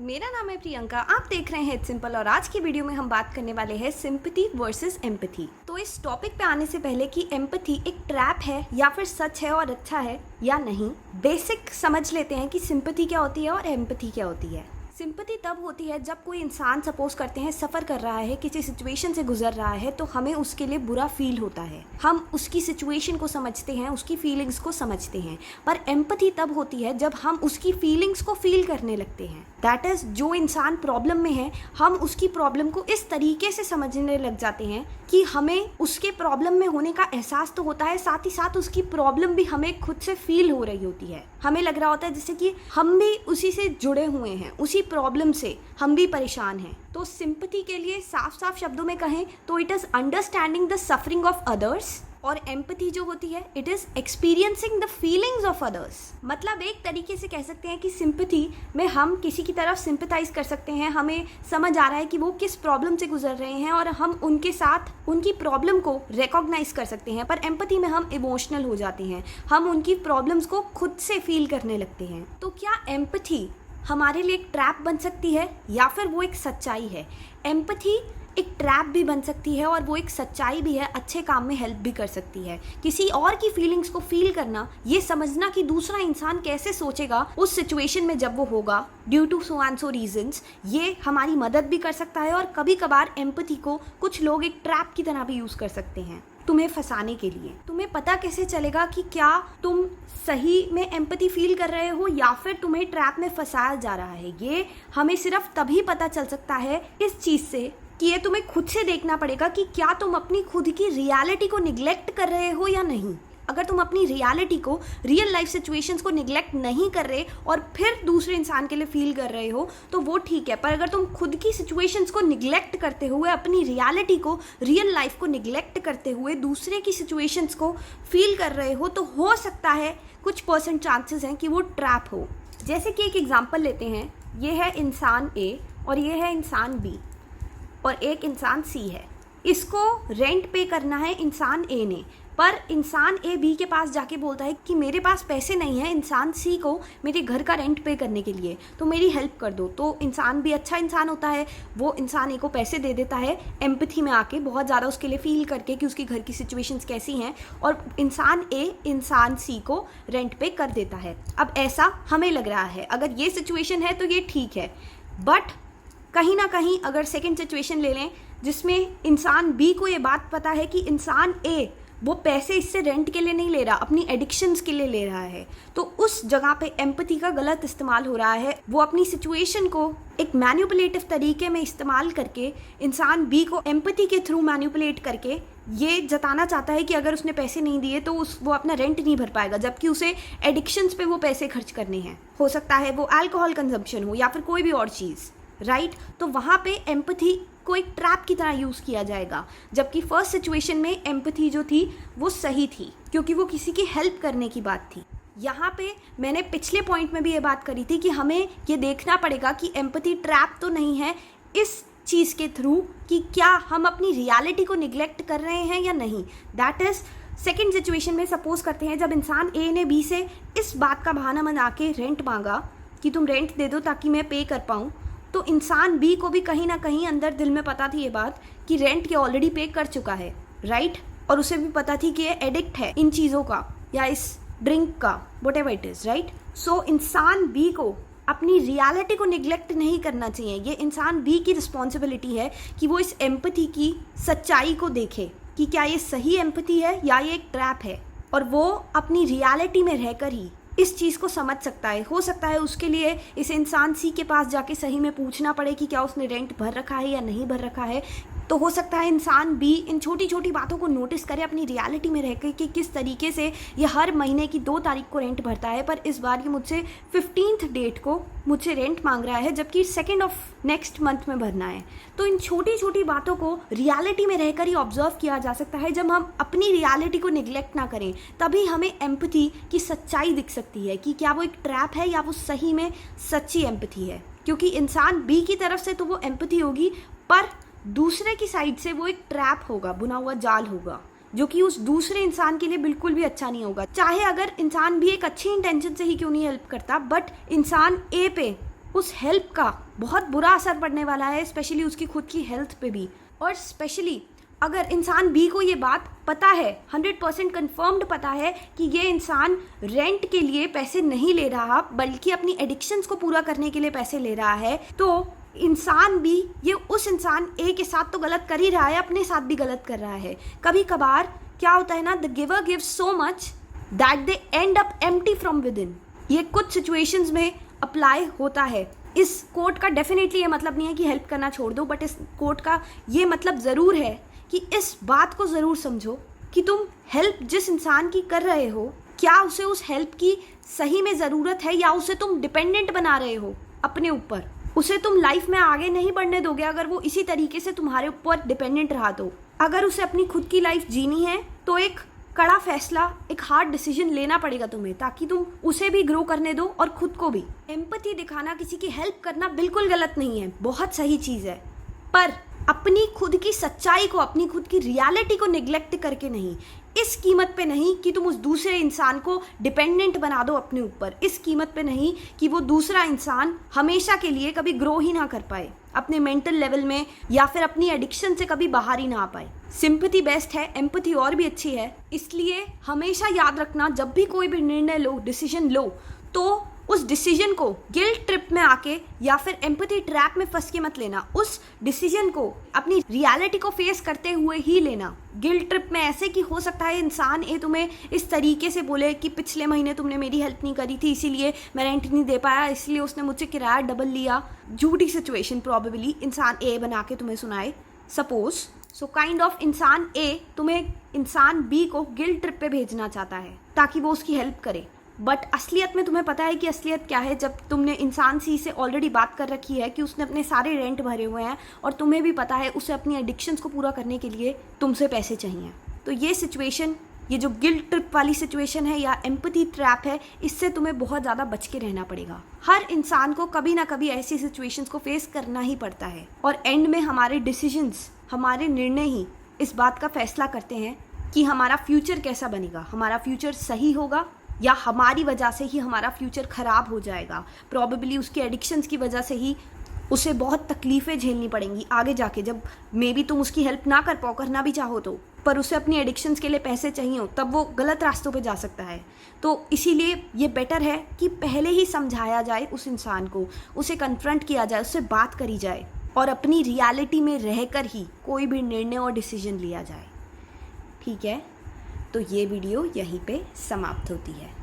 मेरा नाम है प्रियंका, आप देख रहे हैं इट्स सिंपल और आज की वीडियो में हम बात करने वाले हैं सिंपैथी वर्सेस एम्पैथी। तो इस टॉपिक पे आने से पहले कि एम्पैथी एक ट्रैप है या फिर सच है और अच्छा है या नहीं, बेसिक समझ लेते हैं कि सिंपैथी क्या होती है और एम्पैथी क्या होती है। सिंपैथी तब होती है जब कोई इंसान सपोज करते हैं सफ़र कर रहा है, किसी सिचुएशन से गुजर रहा है तो हमें उसके लिए बुरा फील होता है, हम उसकी सिचुएशन को समझते हैं, उसकी फीलिंग्स को समझते हैं। पर एम्पैथी तब होती है जब हम उसकी फीलिंग्स को फील करने लगते हैं। दैट इज़ जो इंसान प्रॉब्लम में है, हम उसकी प्रॉब्लम को इस तरीके से समझने लग जाते हैं कि हमें उसके प्रॉब्लम में होने का एहसास तो होता है, साथ ही साथ उसकी प्रॉब्लम भी हमें खुद से फील हो रही होती है। हमें लग रहा होता है जैसे कि हम भी उसी से जुड़े हुए हैं, उसी प्रॉब्लम से हम भी परेशान हैं। तो सिंपैथी के लिए साफ साफ शब्दों में कहें तो it is understanding the suffering of others, और एम्पैथी जो होती है it is experiencing the feelings of others. मतलब एक तरीके से कह सकते हैं कि सिंपैथी में हम किसी की तरफ सिंपैथाइज कर सकते हैं, हमें समझ आ रहा है कि वो किस प्रॉब्लम से गुजर रहे हैं और हम उनके साथ उनकी प्रॉब्लम को रिकॉग्नाइज कर सकते हैं। पर एम्पैथी में हम इमोशनल हो जाते हैं, हम उनकी प्रॉब्लम्स को खुद से फील करने लगते हैं। तो क्या एम्पैथी हमारे लिए एक ट्रैप बन सकती है या फिर वो एक सच्चाई है? एम्पैथी एक ट्रैप भी बन सकती है और वो एक सच्चाई भी है, अच्छे काम में हेल्प भी कर सकती है। किसी और की फीलिंग्स को फील करना, ये समझना कि दूसरा इंसान कैसे सोचेगा उस सिचुएशन में जब वो होगा due to so and so reasons, ये हमारी मदद भी कर सकता है। और कभी कभार एम्पैथी को कुछ लोग एक ट्रैप की तरह भी यूज़ कर सकते हैं तुम्हें फंसाने के लिए। तुम्हें पता कैसे चलेगा कि क्या तुम सही में एम्पैथी फील कर रहे हो या फिर तुम्हें ट्रैप में फंसाया जा रहा है? ये हमें सिर्फ तभी पता चल सकता है इस चीज़ से कि ये तुम्हें खुद से देखना पड़ेगा कि क्या तुम अपनी खुद की रियलिटी को निगलेक्ट कर रहे हो या नहीं। अगर तुम अपनी रियलिटी को, रियल लाइफ सिचुएशंस को निगलेक्ट नहीं कर रहे और फिर दूसरे इंसान के लिए फील कर रहे हो तो वो ठीक है। पर अगर तुम खुद की सिचुएशंस को निगलेक्ट करते हुए, अपनी रियलिटी को, रियल लाइफ को निगलेक्ट करते हुए दूसरे की सिचुएशंस को फील कर रहे हो तो हो सकता है कुछ % चांसेस हैं कि वो ट्रैप हो। जैसे कि एक एग्जाम्पल लेते हैं, ये है इंसान A और ये है इंसान B और एक इंसान C है। इसको रेंट पे करना है इंसान A ने, पर इंसान A B के पास जाके बोलता है कि मेरे पास पैसे नहीं है इंसान C को मेरे घर का रेंट पे करने के लिए, तो मेरी हेल्प कर दो। तो इंसान B अच्छा इंसान होता है, वो इंसान A को पैसे दे देता है एम्पैथी में आके, बहुत ज़्यादा उसके लिए फील करके कि उसकी घर की सिचुएशंस कैसी हैं, और इंसान A इंसान C को रेंट पे कर देता है। अब ऐसा हमें लग रहा है, अगर ये सिचुएशन है तो ये ठीक है। बट कहीं ना कहीं अगर सेकेंड सिचुएशन ले लें जिसमें इंसान B को ये बात पता है कि इंसान A वो पैसे इससे रेंट के लिए नहीं ले रहा, अपनी एडिक्शंस के लिए ले रहा है, तो उस जगह पे एम्पैथी का गलत इस्तेमाल हो रहा है। वो अपनी सिचुएशन को एक मैनिपुलेटिव तरीके में इस्तेमाल करके इंसान B को एम्पैथी के थ्रू मैनिपुलेट करके ये जताना चाहता है कि अगर उसने पैसे नहीं दिए तो वो अपना रेंट नहीं भर पाएगा, जबकि उसे एडिक्शंस पे वो पैसे खर्च करने हैं। हो सकता है वो अल्कोहल कंजम्पशन हो या फिर कोई भी और चीज़, राइट? तो वहाँ पे एम्पैथी को एक ट्रैप की तरह यूज़ किया जाएगा, जबकि फर्स्ट सिचुएशन में एम्पैथी जो थी वो सही थी क्योंकि वो किसी की हेल्प करने की बात थी। यहाँ पे मैंने पिछले पॉइंट में भी ये बात करी थी कि हमें ये देखना पड़ेगा कि एम्पैथी ट्रैप तो नहीं है इस चीज़ के थ्रू कि क्या हम अपनी रियलिटी को निगलेक्ट कर रहे हैं या नहीं। दैट इज़ सेकेंड सिचुएशन में सपोज करते हैं जब इंसान A ने B से इस बात का बहाना बना के रेंट मांगा कि तुम रेंट दे दो ताकि मैं पे कर पाऊँ, तो इंसान B को भी कहीं ना कहीं अंदर दिल में पता थी ये बात कि रेंट ये ऑलरेडी पे कर चुका है, राइट? और उसे भी पता थी कि ये एडिक्ट है इन चीज़ों का या इस ड्रिंक का, व्हाटएवर इट इज़, राइट? सो इंसान B को अपनी रियलिटी को निगलेक्ट नहीं करना चाहिए। ये इंसान B की रिस्पॉन्सिबिलिटी है कि वो इस एम्पैथी की सच्चाई को देखे कि क्या ये सही एम्पैथी है या ये एक ट्रैप है, और वो अपनी रियलिटी में रहकर ही इस चीज़ को समझ सकता है। हो सकता है उसके लिए इस इंसान C के पास जाके सही में पूछना पड़े कि क्या उसने रेंट भर रखा है या नहीं भर रखा है। तो हो सकता है इंसान B इन छोटी छोटी बातों को नोटिस करे अपनी रियलिटी में रहकर कि किस तरीके से ये हर महीने की 2 तारीख को रेंट भरता है, पर इस बार ये मुझसे 15th डेट को मुझसे रेंट मांग रहा है जबकि 2nd ऑफ नेक्स्ट मंथ में भरना है। तो इन छोटी छोटी बातों को रियलिटी में रहकर ही ऑब्जर्व किया जा सकता है। जब हम अपनी रियलिटी को निगलेक्ट ना करें तभी हमें एम्पैथी की सच्चाई दिख सकती है कि क्या वो एक ट्रैप है या वो सही में सच्ची एम्पैथी है। क्योंकि इंसान B की तरफ से तो वो एम्पैथी होगी, पर दूसरे की साइड से वो एक ट्रैप होगा, बुना हुआ जाल होगा, जो कि उस दूसरे इंसान के लिए बिल्कुल भी अच्छा नहीं होगा। चाहे अगर इंसान भी एक अच्छी इंटेंशन से ही क्यों नहीं हेल्प करता, बट इंसान A पे उस हेल्प का बहुत बुरा असर पड़ने वाला है, स्पेशली उसकी खुद की हेल्थ पे भी। और स्पेशली अगर इंसान बी को ये बात पता है, 100% कन्फर्म्ड पता है कि ये इंसान रेंट के लिए पैसे नहीं ले रहा बल्कि अपनी एडिक्शंस को पूरा करने के लिए पैसे ले रहा है, तो इंसान भी ये उस इंसान ए के साथ तो गलत कर ही रहा है, अपने साथ भी गलत कर रहा है। कभी कभार क्या होता है ना, the giver gives so much that they and up empty from with in. ये कुछ सिचुएशंस में अप्लाई होता है। इस कोट का डेफिनेटली ये मतलब नहीं है कि हेल्प करना छोड़ दो, बट इस कोट का ये मतलब ज़रूर है कि इस बात को ज़रूर समझो कि तुम हेल्प जिस इंसान की कर रहे हो, क्या उसे उस हेल्प की सही में ज़रूरत है या उसे तुम डिपेंडेंट बना रहे हो अपने ऊपर। उसे तुम लाइफ में आगे नहीं बढ़ने दोगे अगर वो इसी तरीके से तुम्हारे ऊपर डिपेंडेंट रहा तो। अगर उसे अपनी खुद की लाइफ जीनी है तो एक कड़ा फैसला, एक हार्ड डिसीजन लेना पड़ेगा तुम्हें, ताकि तुम उसे भी ग्रो करने दो और खुद को भी। एम्पैथी दिखाना, किसी की हेल्प करना बिल्कुल गलत नहीं है, बहुत सही चीज़ है, पर अपनी खुद की सच्चाई को, अपनी खुद की रियलिटी को निगलेक्ट करके नहीं। इस कीमत पे नहीं कि तुम उस दूसरे इंसान को डिपेंडेंट बना दो अपने ऊपर। इस कीमत पे नहीं कि वो दूसरा इंसान हमेशा के लिए कभी ग्रो ही ना कर पाए अपने मेंटल लेवल में, या फिर अपनी एडिक्शन से कभी बाहर ही ना आ पाए। सिंपैथी बेस्ट है, एम्पैथी और भी अच्छी है। इसलिए हमेशा याद रखना, जब भी कोई भी निर्णय लो, डिसीजन लो, तो उस डिसीजन को गिल्ट ट्रिप में आके या फिर एम्पैथी ट्रैप में फंस के मत लेना। उस डिसीजन को अपनी रियलिटी को फेस करते हुए ही लेना। गिल्ट ट्रिप में ऐसे कि हो सकता है इंसान ए तुम्हें इस तरीके से बोले कि पिछले महीने तुमने मेरी हेल्प नहीं करी थी, इसीलिए मैं रेंट नहीं दे पाया, इसलिए उसने मुझसे किराया डबल लिया। झूठी सिचुएशन प्रॉबेबली इंसान ए बना के तुम्हें सुनाए, सपोज। सो काइंड ऑफ इंसान ए तुम्हें इंसान बी को गिल्ट ट्रिप पे भेजना चाहता है ताकि वो उसकी हेल्प करे, बट असलियत में तुम्हें पता है कि असलियत क्या है। जब तुमने इंसान सी से ऑलरेडी बात कर रखी है कि उसने अपने सारे रेंट भरे हुए हैं और तुम्हें भी पता है उसे अपनी एडिक्शंस को पूरा करने के लिए तुमसे पैसे चाहिए, तो ये सिचुएशन, ये जो गिल्ट ट्रिप वाली सिचुएशन है या एम्पैथी ट्रैप है, इससे तुम्हें बहुत ज़्यादा बच के रहना पड़ेगा। हर इंसान को कभी ना कभी ऐसी सिचुएशंस को फेस करना ही पड़ता है, और एंड में हमारे डिसीजंस, हमारे निर्णय ही इस बात का फैसला करते हैं कि हमारा फ्यूचर कैसा बनेगा। हमारा फ्यूचर सही होगा या हमारी वजह से ही हमारा फ्यूचर ख़राब हो जाएगा। प्रॉबेबली उसके एडिक्शंस की वजह से ही उसे बहुत तकलीफ़ें झेलनी पड़ेंगी आगे जाके, जब मे बी तुम उसकी हेल्प ना कर पाओ, करना भी चाहो तो, पर उसे अपनी एडिक्शंस के लिए पैसे चाहिए हो, तब वो गलत रास्तों पे जा सकता है। तो इसीलिए ये बेटर है कि पहले ही समझाया जाए उस इंसान को, उसे कन्फ्रंट किया जाए, उससे बात करी जाए और अपनी रियलिटी में रहकर ही कोई भी निर्णय और डिसीजन लिया जाए। ठीक है, तो ये वीडियो यहीं पे समाप्त होती है।